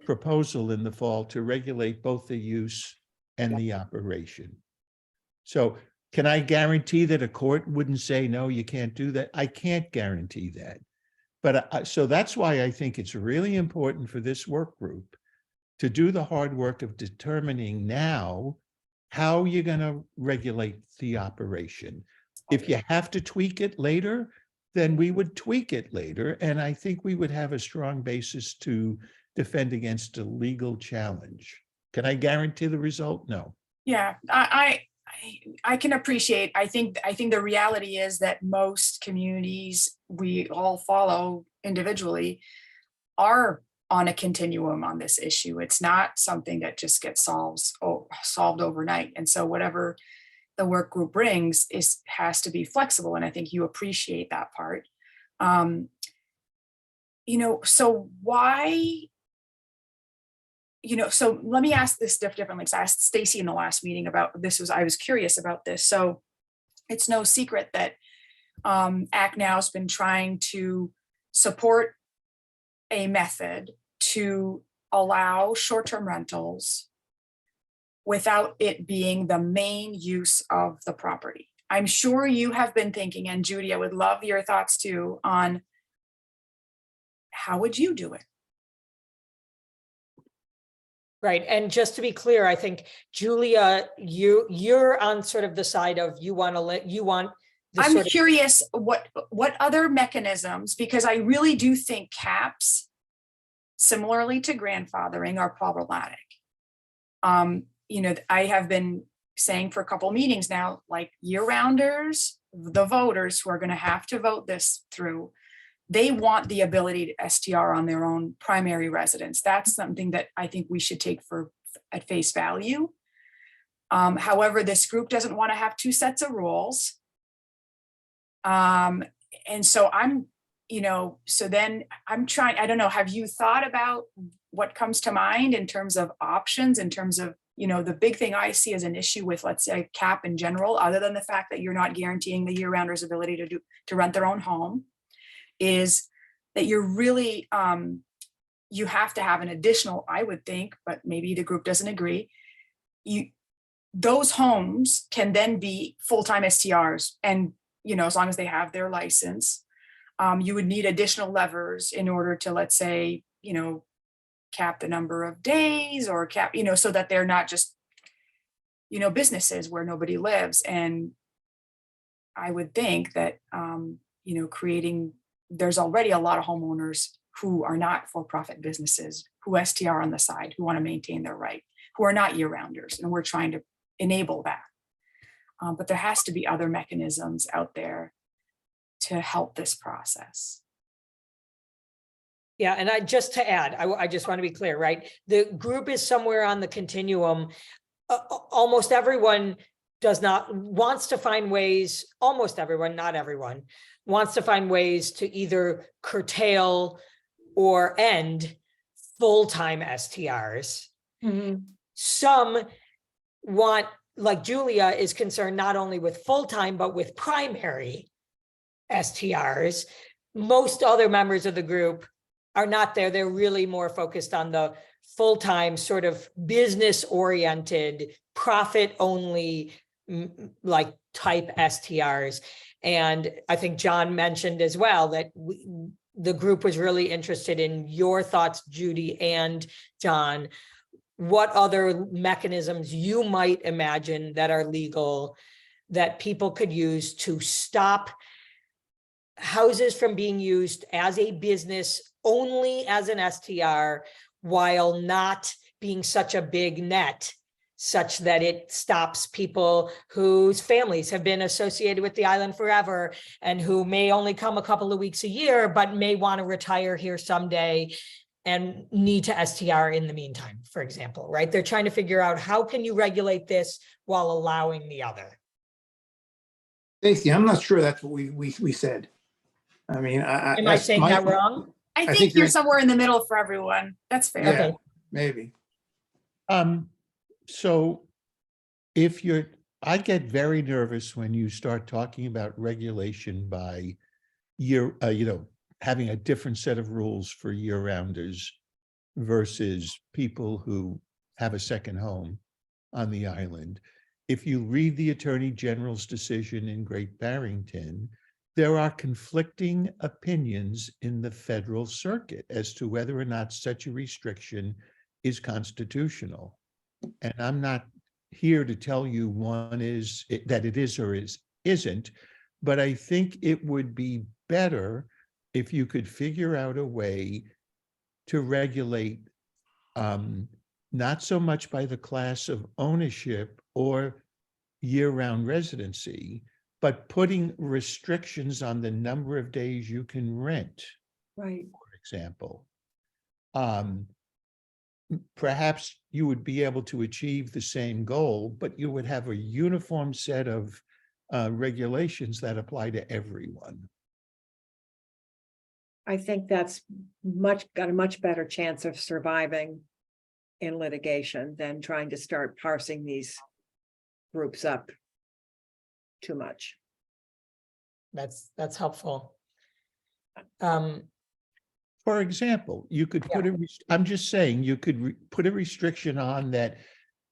proposal in the fall to regulate both the use and the operation. So can I guarantee that a court wouldn't say, no, you can't do that? I can't guarantee that. But so that's why I think it's really important for this work group to do the hard work of determining now how you're going to regulate the operation. If you have to tweak it later, then we would tweak it later. And I think we would have a strong basis to defend against a legal challenge. Can I guarantee the result? No. Yeah, I can appreciate. I think the reality is that most communities we all follow individually are on a continuum on this issue. It's not something that just gets solved overnight. And so whatever the work group brings has to be flexible. And I think you appreciate that part. so why, so let me ask this differently, because I asked Stacy in the last meeting about this, I was curious about this. So it's no secret that Act Now has been trying to support a method to allow short-term rentals without it being the main use of the property. I'm sure you have been thinking, and Judy, I would love your thoughts too, on how would you do it? Right. And just to be clear, I think, Julia, you're on sort of the side of you want to the I'm sort of, curious what other mechanisms, because I really do think caps, similarly to grandfathering, are problematic. I have been saying for a couple meetings now, like year-rounders, the voters who are going to have to vote this through, they want the ability to STR on their own primary residence. That's something that I think we should take at face value. However, this group doesn't want to have two sets of rules. And so so then I'm trying, I don't know, have you thought about what comes to mind in terms of options, in terms of, the big thing I see as an issue with, let's say, cap in general, other than the fact that you're not guaranteeing the year-rounders ability to rent their own home, is that you're really, you have to have an additional, I would think, but maybe the group doesn't agree. Those homes can then be full-time STRs, and, as long as they have their license, you would need additional levers in order to, let's say, cap the number of days, or cap, so that they're not just, businesses where nobody lives. And I would think that, there's already a lot of homeowners who are not for-profit businesses, who STR on the side, who want to maintain their right, who are not year-rounders, and we're trying to enable that. But there has to be other mechanisms out there to help this process. yeah. And just to add, I just want to be clear, right? The group is somewhere on the continuum. Almost everyone wants to find ways, almost everyone, not everyone, wants to find ways to either curtail or end full-time STRs. Mm-hmm. Some want, like Julia is concerned not only with full-time, but with primary STRs. Most other members of the group are not there. They're really more focused on the full-time, sort of business-oriented, profit-only, like type STRs. And I think John mentioned as well that the group was really interested in your thoughts, Judy and John, what other mechanisms you might imagine that are legal that people could use to stop houses from being used as a business only as an STR, while not being such a big net, such that it stops people whose families have been associated with the island forever and who may only come a couple of weeks a year, but may want to retire here someday and need to STR in the meantime, for example, right? They're trying to figure out how can you regulate this while allowing the other. Stacey, I'm not sure that's what we said. I mean, Am I saying that wrong? I think think you're you're- somewhere in the middle for everyone. That's fair. Yeah, Okay. maybe. So I get very nervous when you start talking about regulation by year, having a different set of rules for year-rounders versus people who have a second home on the island. If you read the Attorney General's decision in Great Barrington, there are conflicting opinions in the federal circuit as to whether or not such a restriction is constitutional. And I'm not here to tell you that it is or isn't, but I think it would be better if you could figure out a way to regulate not so much by the class of ownership or year-round residency, but putting restrictions on the number of days you can rent, Right. for example. Perhaps you would be able to achieve the same goal, but you would have a uniform set of regulations that apply to everyone. I think that's got a much better chance of surviving in litigation than trying to start parsing these groups up too much. That's helpful. For example, you could put I'm just saying, you could put a restriction on that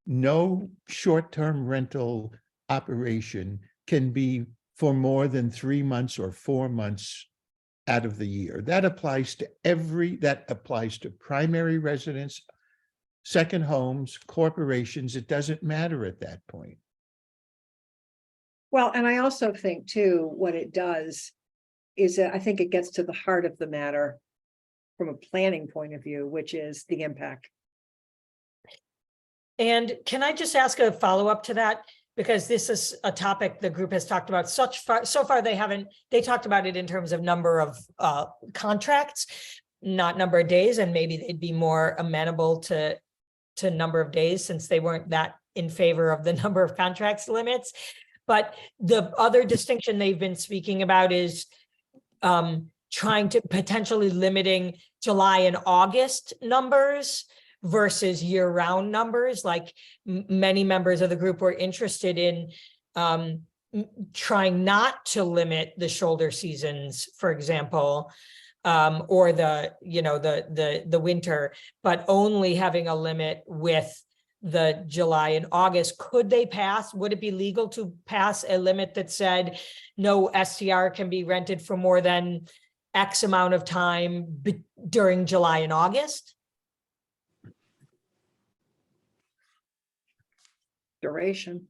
no short-term rental operation can be for more than 3 months or 4 months out of the year. That applies to that applies to primary residence, second homes, corporations. It doesn't matter at that point. Well, and I also think too, what it does is that I think it gets to the heart of the matter from a planning point of view, which is the impact. And can I just ask a follow-up to that? Because this is a topic the group has talked about so far they talked about it in terms of number of contracts, not number of days, and maybe they'd be more amenable to number of days since they weren't that in favor of the number of contracts limits. But the other distinction they've been speaking about is trying to potentially limiting July and August numbers versus year-round numbers. Like many members of the group were interested in trying not to limit the shoulder seasons, for example, or the winter, but only having a limit with the July and August. Could they pass? Would it be legal to pass a limit that said no STR can be rented for more than X amount of time during July and August? Duration.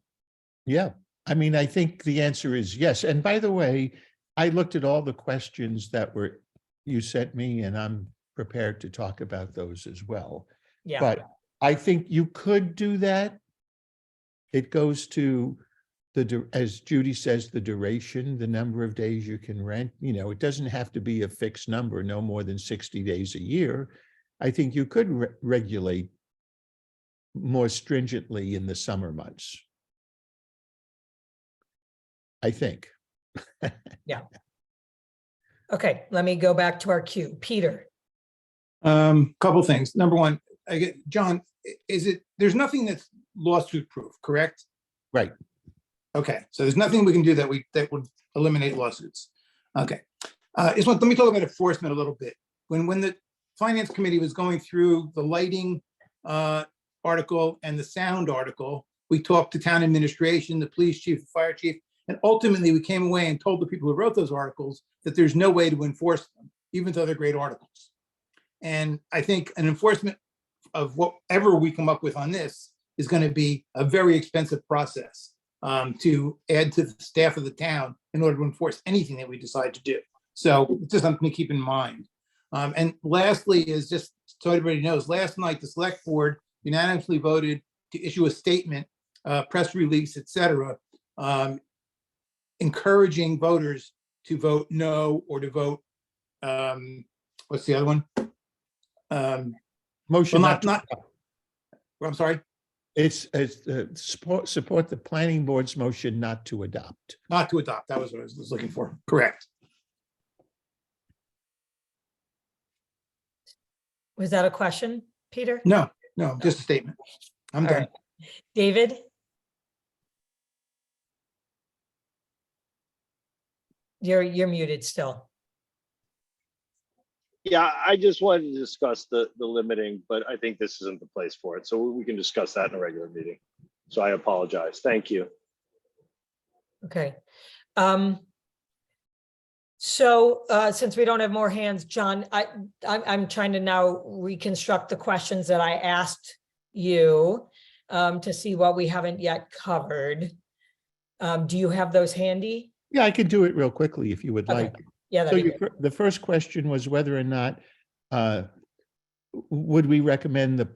Yeah, I mean, I think the answer is yes. And by the way, I looked at all the questions that you sent me, and I'm prepared to talk about those as well. Yeah. But I think you could do that. It goes to as Judy says, the duration, the number of days you can rent. It doesn't have to be a fixed number, no more than 60 days a year. I think you could regulate more stringently in the summer months. I think. Yeah. Okay, let me go back to our queue. Peter. Couple things. Number one, John, there's nothing that's lawsuit proof, correct? Right. Okay, so there's nothing we can do that would eliminate lawsuits. Okay. Let me talk about enforcement a little bit. When the finance committee was going through the lighting article and the sound article, we talked to town administration, the police chief, the fire chief, and ultimately we came away and told the people who wrote those articles that there's no way to enforce them, even though they're great articles. And I think an enforcement of whatever we come up with on this is going to be a very expensive process to add to the staff of the town in order to enforce anything that we decide to do. So it's just something to keep in mind. And lastly is just so everybody knows, last night the select board unanimously voted to issue a statement, press release, etc., encouraging voters to vote no or to vote, what's the other one? Motion Well, not. I'm sorry, It's support the planning board's motion not to adopt. not to adopt. That was what I was looking for. Correct. Was that a question, Peter? No, just a statement. I'm All done. right. David? You're muted still. Yeah, I just wanted to discuss the limiting, but I think this isn't the place for it. So we can discuss that in a regular meeting. So I apologize. Thank you. Okay. So since we don't have more hands, John, I'm trying to now reconstruct the questions that I asked you to see what we haven't yet covered. Do you have those handy? Yeah, I could do it real quickly if you would Okay. like. Yeah, So that'd be great. the first question was whether or not would we recommend the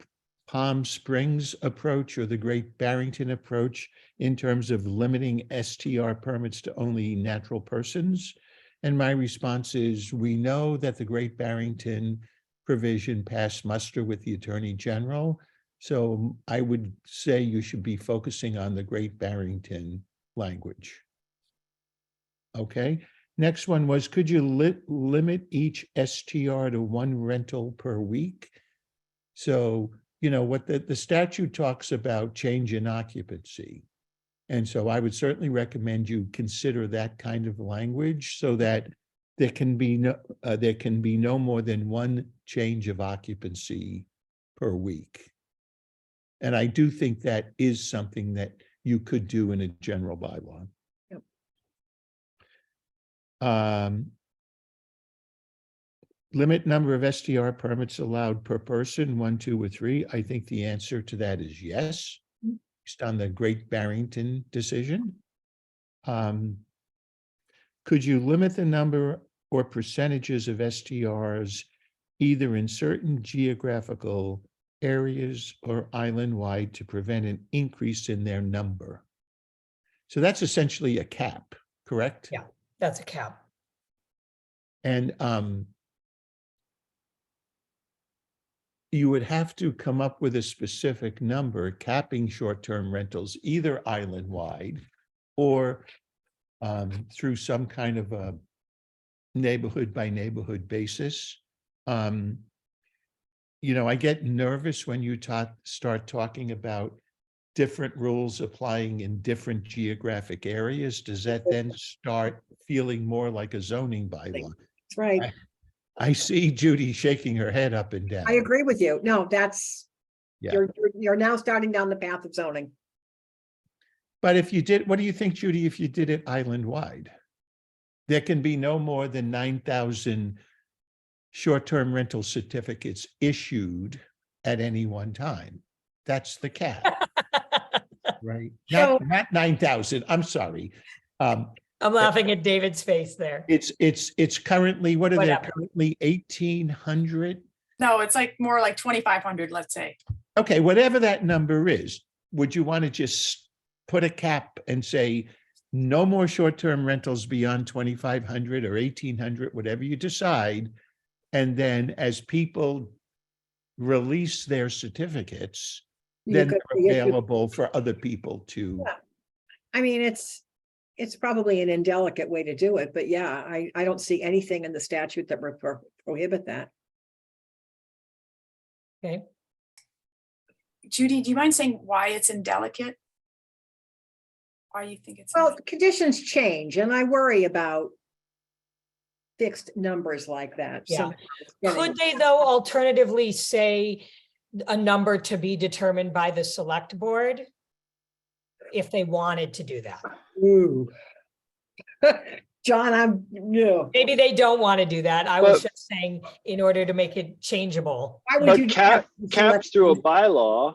Palm Springs approach or the Great Barrington approach in terms of limiting STR permits to only natural persons? And my response is, we know that the Great Barrington provision passed muster with the Attorney General. So I would say you should be focusing on the Great Barrington language. Okay. Next one was, could you limit each STR to one rental per week? So, you know, what the statute talks about change in occupancy. And so I would certainly recommend you consider that kind of language so that there can be no more than one change of occupancy per week. And I do think that is something that you could do in a general bylaw. Yep. Limit number of STR permits allowed per person, 1, 2, or 3. I think the answer to that is yes, based on the Great Barrington decision. Could you limit the number or percentages of STRs either in certain geographical areas or island-wide to prevent an increase in their number? So that's essentially a cap, correct? Yeah. That's a cap. And you would have to come up with a specific number capping short-term rentals, either island-wide or through some kind of a neighborhood by neighborhood basis. You know, I get nervous when you start talking about different rules applying in different geographic areas. Does that then start feeling more like a zoning bylaw? That's right. I see Judy shaking her head up and down. I agree with you. No, that's, Yeah. you're now starting down the path of zoning. But if you did, what do you think, Judy, if you did it island-wide? There can be no more than 9,000 short-term rental certificates issued at any one time. That's the cap, right? Not 9,000, I'm sorry. I'm laughing at David's face there. It's currently, what are there Whatever. currently 1,800? No, it's like more like 2,500, let's say. Okay, whatever that number is, would you want to just put a cap and say, no more short-term rentals beyond 2,500 or 1,800, whatever you decide. And then as people release their certificates, then they're available for other people to. Yeah. I mean, it's probably an indelicate way to do it, but yeah, I don't see anything in the statute that would prohibit that. Okay. Judy, do you mind saying why it's indelicate? Why you think it's? Well, conditions change and I worry about fixed numbers like that. Yeah. So Could they, though, alternatively say a number to be determined by the select board? If they wanted to do that. ooh. John, no. Maybe they don't want to do that. I was But- just saying, in order to make it changeable. Why would But you do that? caps through a bylaw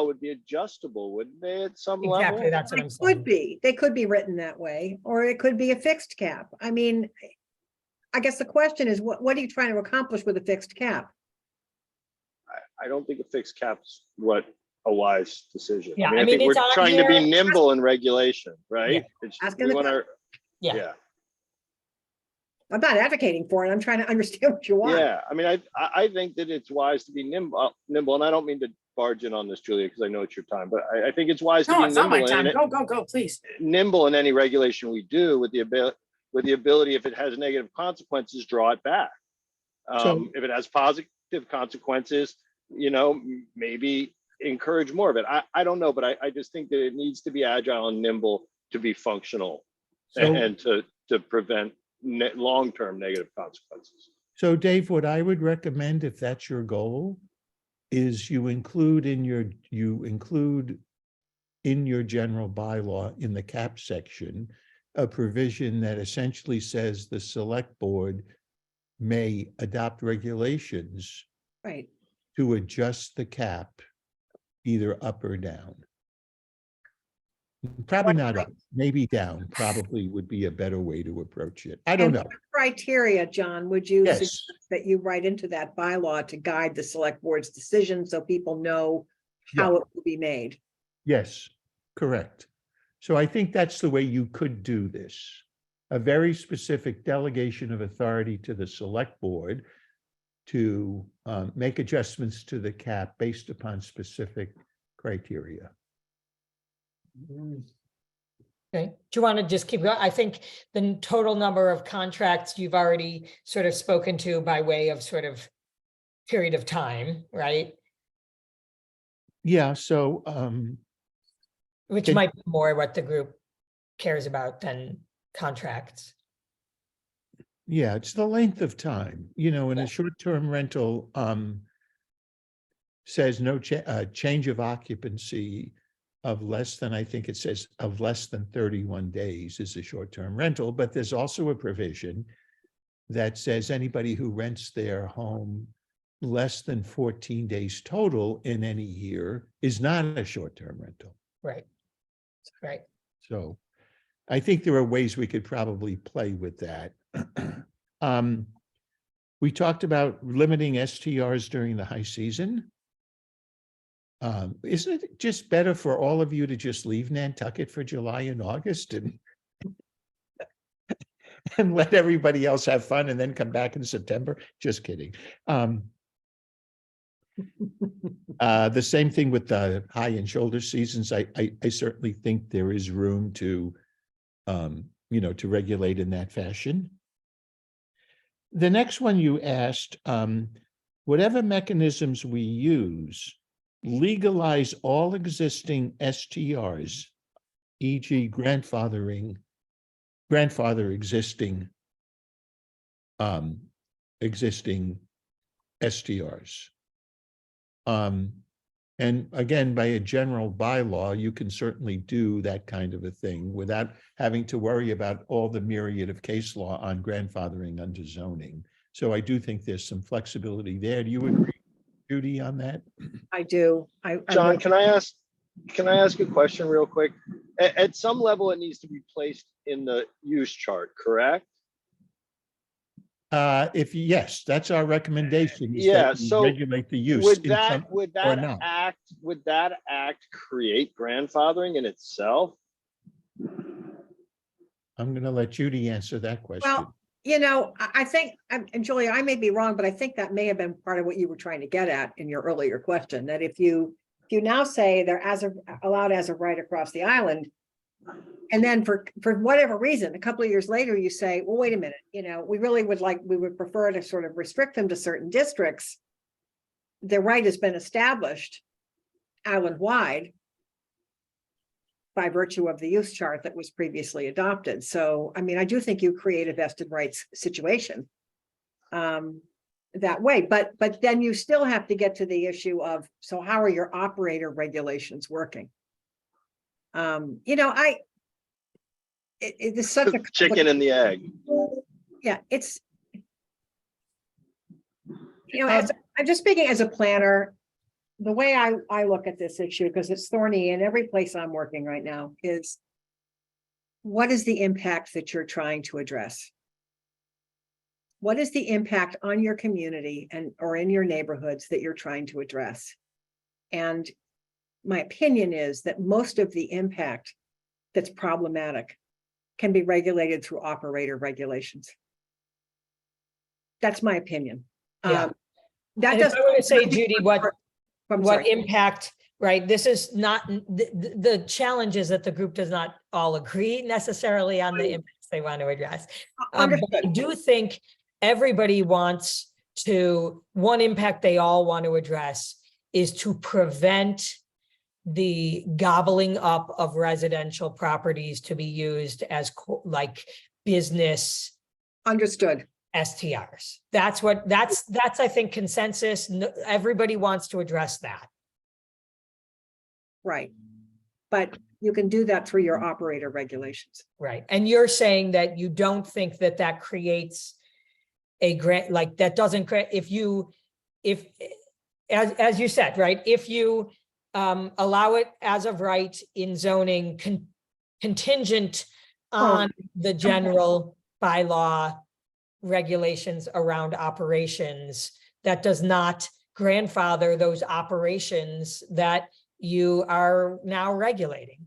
would be adjustable, wouldn't they, at some Exactly, level? that's what They I'm could saying. be, they could be written that way, or it could be a fixed cap. I mean, I guess the question is, what are you trying to accomplish with a fixed cap? I don't think a fixed cap's what a wise decision. Yeah, I I mean, think it's we're on trying to be here. nimble in regulation, right? It's, Asking we the wanna, Yeah. yeah. I'm not advocating for it. I'm trying to understand what you want. Yeah, I mean, I think that it's wise to be nimble, and I don't mean to barge in on this, Julia, because I know it's your time, but I think it's wise to No, be it's not my nimble time. in Go, please. any regulation we do with the ability, if it has negative consequences, draw it back. So- If it has positive consequences, you know, maybe encourage more of it. I don't know, but I just think that it needs to be agile and nimble to be functional So- and to prevent long-term negative consequences. So Dave, what I would recommend, if that's your goal, is you include in your general bylaw in the cap section, a provision that essentially says the select board may adopt regulations Right. to adjust the cap either up or down. Probably not up, maybe down, probably would be a better way to approach it. I don't And know. what criteria, John, would you Yes. suggest that you write into that bylaw to guide the select board's decision so people know how it will be made? Yes, correct. So I think that's the way you could do this. A very specific delegation of authority to the select board to make adjustments to the cap based upon specific criteria. Okay, do you want to just keep going? I think the total number of contracts you've already sort of spoken to by way of sort of period of time, right? Yeah, so Which It- might be more what the group cares about than contracts. yeah, it's the length of time, in Yeah. a short-term rental, says no change of occupancy of less than, I think it says of less than 31 days is a short-term rental, but there's also a provision that says anybody who rents their home less than 14 days total in any year is not a short-term rental. Right. Right. So I think there are ways we could probably play with that. We talked about limiting STRs during the high season. Isn't it just better for all of you to just leave Nantucket for July and August and and let everybody else have fun and then come back in September? Just kidding. The same thing with the high and shoulder seasons. I certainly think there is room to, to regulate in that fashion. The next one you asked, whatever mechanisms we use, legalize all existing STRs, e.g. grandfather existing STRs. And again, by a general bylaw, you can certainly do that kind of a thing without having to worry about all the myriad of case law on grandfathering under zoning. So I do think there's some flexibility there. Do you agree, Judy, on that? I do. I John, would- can I ask a question real quick? At some level, it needs to be placed in the use chart, correct? Yes, that's our recommendation. is Yeah, that we so regulate the use. Would in that, some- would or that not. act create grandfathering in itself? I'm going to let Judy answer that question. Well, I think, and Julia, I may be wrong, but I think that may have been part of what you were trying to get at in your earlier question, that if you now say they're allowed as of right across the island, and then for whatever reason, a couple of years later, you say, well, wait a minute, we really we would prefer to sort of restrict them to certain districts. The right has been established island-wide by virtue of the use chart that was previously adopted. So, I mean, I do think you create a vested rights situation that way, but then you still have to get to the issue of, so how are your operator regulations working? It is such a Chicken and the egg. Yeah, it's, I'm just speaking as a planner, the way I look at this issue, because it's thorny in every place I'm working right now, is what is the impact that you're trying to address? What is the impact on your community or in your neighborhoods that you're trying to address? And my opinion is that most of the impact that's problematic can be regulated through operator regulations. That's my opinion. Yeah. That And if doesn't I were to say, Judy, what sorry. impact, right? This is not, the challenge is that the group does not all agree necessarily on the impacts they want to address. But I Understood. do think everybody wants to, one impact they all want to address is to prevent the gobbling up of residential properties to be used as like business Understood. STRs. That's I think consensus. Everybody wants to address that. Right. But you can do that through your operator regulations. Right. And you're saying that you don't think that creates a grant, like that doesn't create, as you said, right, if you allow it as of right in zoning contingent on the general bylaw regulations around operations, that does not grandfather those operations that you are now regulating.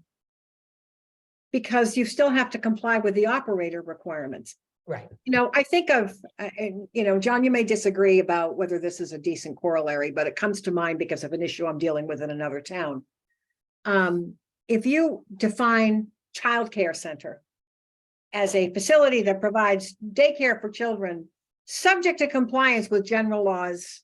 Because you still have to comply with the operator requirements. Right. I think of, John, you may disagree about whether this is a decent corollary, but it comes to mind because of an issue I'm dealing with in another town. If you define childcare center as a facility that provides daycare for children, subject to compliance with general laws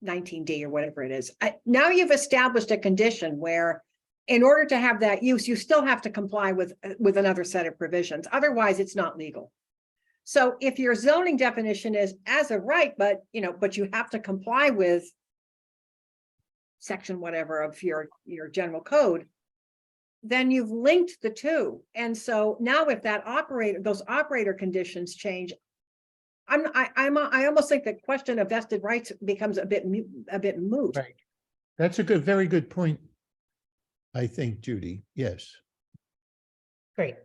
19D or whatever it is. Now you've established a condition where in order to have that use, you still have to comply with another set of provisions. Otherwise, it's not legal. So if your zoning definition is as a right, but you have to comply with section whatever of your general code, then you've linked the two. And so now if those operator conditions change, I almost think the question of vested rights becomes a bit moot. Right. That's a very good point, I think, Judy. Yes, Great.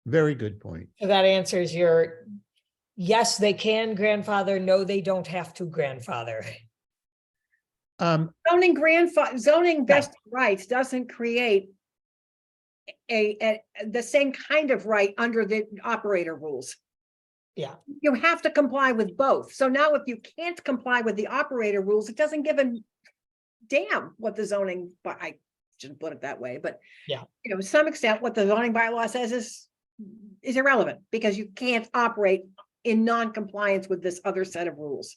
very good point. So that answers your, yes, they can grandfather, no, they don't have to grandfather. Zoning vested rights doesn't create the same kind of right under the operator rules. Yeah. You have to comply with both. So now if you can't comply with the operator rules, it doesn't give a damn what the zoning, but I shouldn't put it that way, but yeah, to some extent, what the zoning bylaw says is irrelevant because you can't operate in non-compliance with this other set of rules.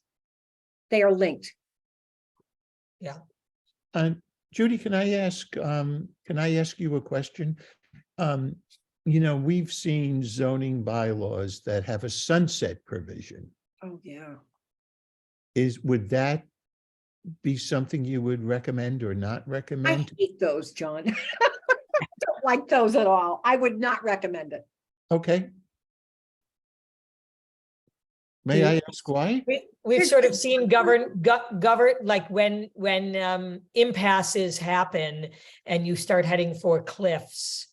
They are linked. yeah. Judy, can I ask you a question? We've seen zoning bylaws that have a sunset provision. Oh, yeah. Would that be something you would recommend or not I recommend? hate those, John. I don't like those at all. I would not recommend it. Okay. May I ask why? We've sort of seen govern like when impasses happen and you start heading for cliffs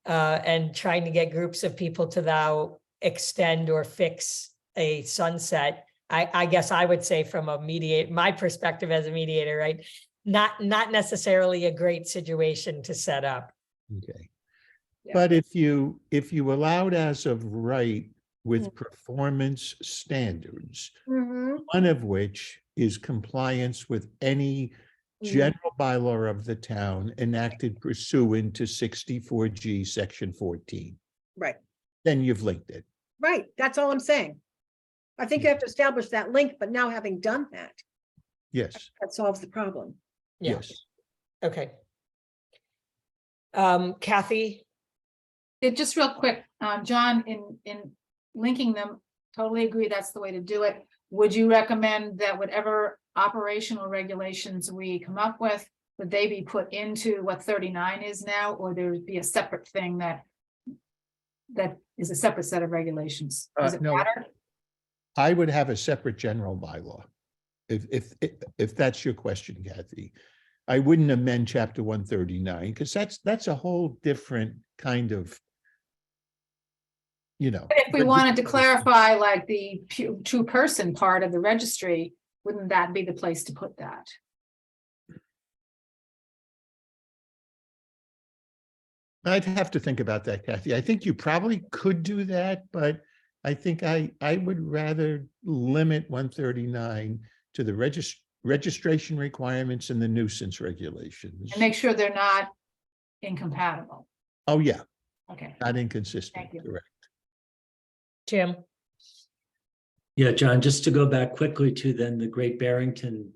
and trying to get groups of people to now extend or fix a sunset. I guess I would say from my perspective as a mediator, right? Not necessarily a great situation to set up. Okay. Yeah. But if you allowed as of right with performance standards, one of which is compliance with any general bylaw of the town enacted pursuant to 64G section 14. Right. Then you've linked it. Right. That's all I'm saying. I think you have to establish that link, but now having done that, Yes. that solves the problem. Yeah. Yes. Okay. Kathy? Just real quick, John, in linking them, totally agree that's the way to do it. Would you recommend that whatever operational regulations we come up with, would they be put into what 39 is now, or there would be a separate thing that is a separate set of regulations? Does it No. matter? I would have a separate general bylaw. If that's your question, Kathy. I wouldn't amend chapter 139 because that's a whole different kind of, If we wanted to clarify like the two-person part of the registry, wouldn't that be the place to put that? I'd have to think about that, Kathy. I think you probably could do that, but I think I would rather limit 139 to the registration requirements and the nuisance regulations. And make sure they're not incompatible. Oh, yeah, Okay. not inconsistent, Thank you. correct. Jim? Yeah, John, just to go back quickly to then the Great Barrington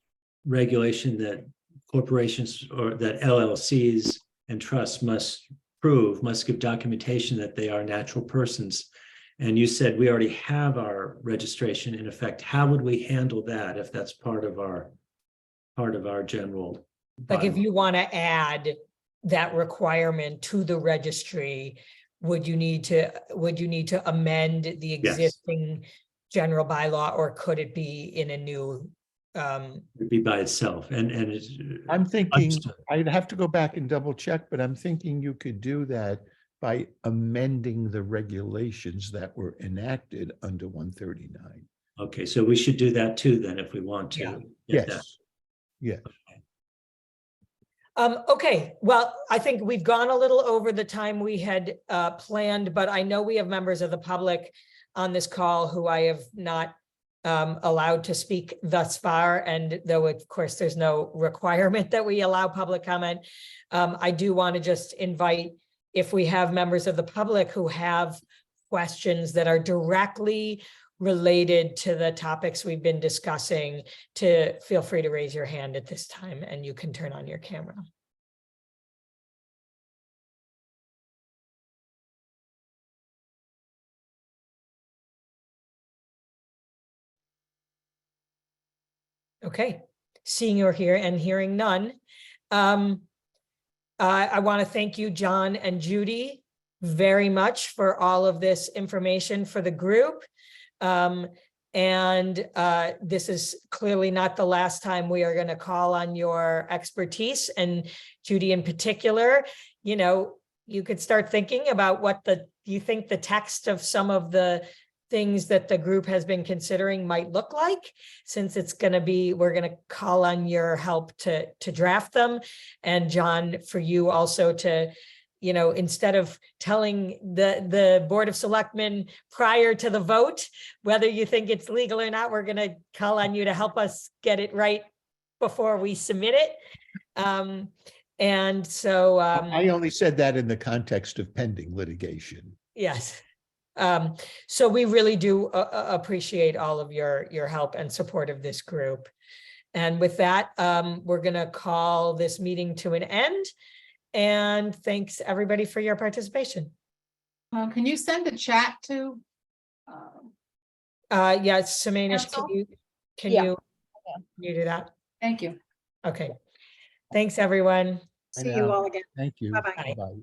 regulation that corporations or that LLCs and trusts must give documentation that they are natural persons. And you said we already have our registration in effect. How would we handle that if that's part of our general? Like if bylaw? you want to add that requirement to the registry, would you need to amend the existing general bylaw, or could it be in a new? It'd be by itself, and it's. I'm thinking, Understood. I'd have to go back and double check, but I'm thinking you could do that by amending the regulations that were enacted under 139. Okay, so we should do that too then if we want to. Yeah. get that. Yes. Okay, well, I think we've gone a little over the time we had planned, but I know we have members of the public on this call who I have not allowed to speak thus far. And though, of course, there's no requirement that we allow public comment, I do want to just invite if we have members of the public who have questions that are directly related to the topics we've been discussing, to feel free to raise your hand at this time and you can turn on your camera. Okay, seeing or hearing none. I want to thank you, John and Judy, very much for all of this information for the group. This is clearly not the last time we are going to call on your expertise, and Judy in particular. You know, you could start thinking about what you think the text of some of the things that the group has been considering might look like, since we're going to call on your help to draft them. And John, for you also to, you know, instead of telling the Board of Selectmen prior to the vote whether you think it's legal or not, we're going to call on you to help us get it right before we submit it. I only said that in the context of pending litigation. Yes. So we really do appreciate all of your help and support of this group. And with that, we're going to call this meeting to an end. And thanks everybody for your participation. Can you send a chat to? Yes, Semanish, Council? can Yeah. you do that? Thank you. Okay. Thanks, everyone. See you all again. Thank you. Bye-bye. Bye. Bye-bye.